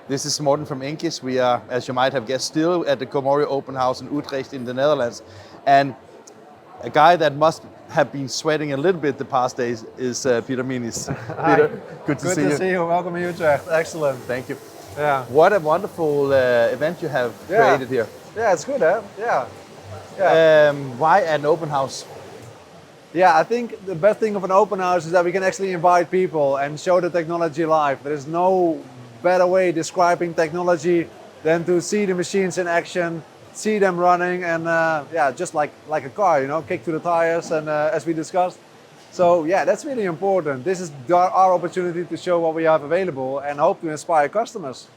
This is Morten from INKISH. We are, as you might have guessed, still at the Komori Open House in Utrecht in the Netherlands. And a guy that must have been sweating a little bit the past days is Peter Minis. Peter, good to see you. Good to see you. Welcome to Utrecht. Excellent. Thank you. Yeah. What a wonderful event you have created here. Yeah, it's good, huh? Yeah. Why an open house? Yeah, I think the best thing of an open house is that we can actually invite people and show the technology live. There is no better way describing technology than to see the machines in action, see them running, and yeah, just like a car, you know, kick to the tires, and as we discussed. So yeah, that's really important. This is our opportunity to show what we have available and hope to inspire customers.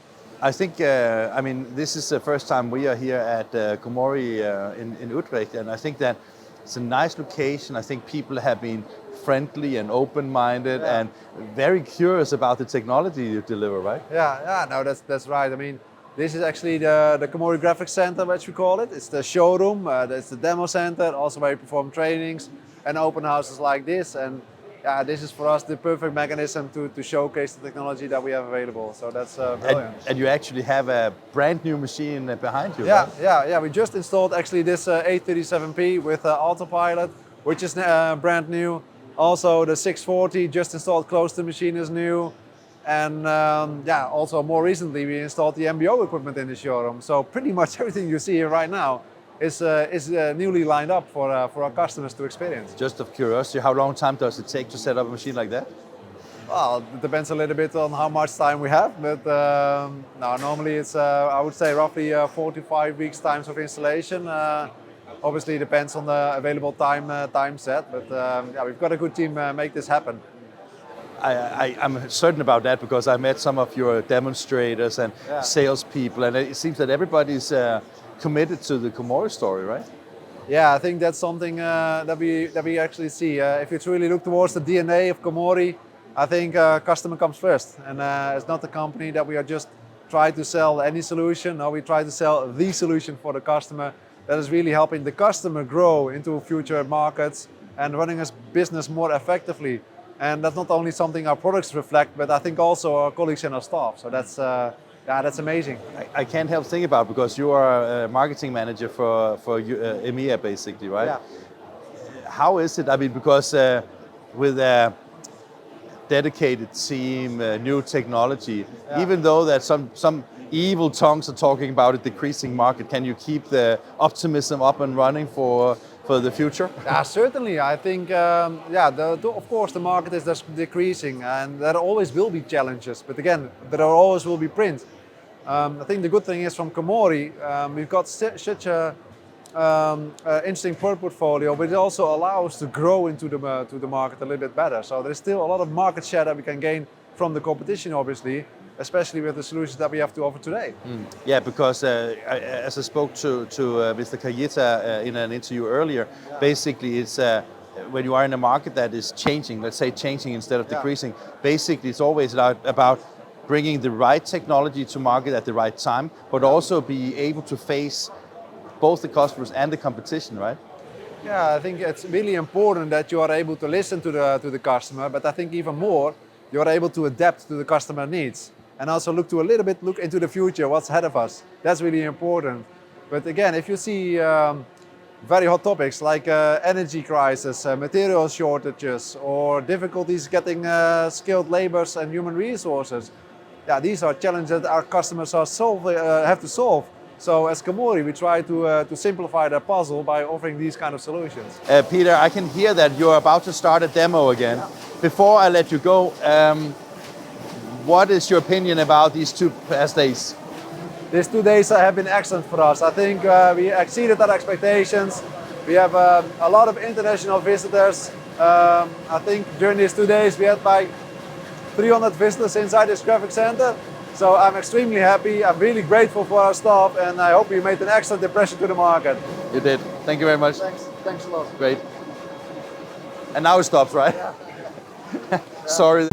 I think, I mean, this is the first time we are here at Komori in Utrecht, and I think that it's a nice location. I think people have been friendly and open-minded and very curious about the technology you deliver, right? Yeah, no, that's right. I mean, this is actually the Komori Graphics Center, which we call it. It's the showroom, it's the demo center, also where we perform trainings and open houses like this. And yeah, this is for us the perfect mechanism to showcase the technology that we have available. So that's brilliant. And you actually have a brand new machine behind you, yeah, right? Yeah. We just installed actually this 837P with autopilot, which is brand new. Also the 640 just installed close to the machine is new. And yeah, also more recently we installed the MBO equipment in the showroom. So pretty much everything you see here right now is newly lined up for our customers to experience. Just of curiosity, how long time does it take to set up a machine like that? Well, it depends a little bit on how much time we have, but no, normally it's I would say roughly 4 to 5 weeks times of installation. Obviously it depends on the available time set, but yeah, we've got a good team make this happen. I'm certain about that because I met some of your demonstrators and salespeople, and it seems that everybody's committed to the Komori story, right? Yeah, I think that's something that we actually see. If you truly look towards the DNA of Komori, I think customer comes first, and it's not a company that we are just trying to sell any solution. No, we try to sell the solution for the customer that is really helping the customer grow into future markets and running his business more effectively. And that's not only something our products reflect, but I think also our colleagues and our staff. So that's yeah, that's amazing. I can't help thinking about, because you are a marketing manager for EMEA basically, right? Yeah. How is it? I mean, because with a dedicated team, new technology, even though that some evil tongues are talking about a decreasing market, can you keep the optimism up and running for the future? Yeah, certainly. I think, yeah, of course the market is just decreasing, and there always will be challenges. But again, there always will be print. I think the good thing is from Komori, we've got such a interesting product portfolio, but it also allows us to grow into the market a little bit better. So there's still a lot of market share that we can gain from the competition, obviously, especially with the solutions that we have to offer today. Yeah, because as I spoke to Mr. Kayeta in an interview earlier, basically it's when you are in a market that is changing, let's say changing instead of decreasing, basically it's always about bringing the right technology to market at the right time, but also be able to face both the customers and the competition, right? Yeah, I think it's really important that you are able to listen to the customer, but I think even more, you are able to adapt to the customer needs. And also look into the future, what's ahead of us. That's really important. But again, if you see very hot topics like energy crisis, material shortages, or difficulties getting skilled laborers and human resources, yeah, these are challenges that our customers are have to solve. So as Komori, we try to simplify the puzzle by offering these kind of solutions. Peter, I can hear that you're about to start a demo again. Yeah. Before I let you go, what is your opinion about these 2 past days? These 2 days have been excellent for us. I think we exceeded our expectations. We have a lot of international visitors. I think during these 2 days we had like 300 visitors inside this graphic center. So I'm extremely happy. I'm really grateful for our staff, and I hope we made an excellent impression to the market. You did. Thank you very much. Thanks a lot. Great. And now it stops, right? Yeah. Sorry.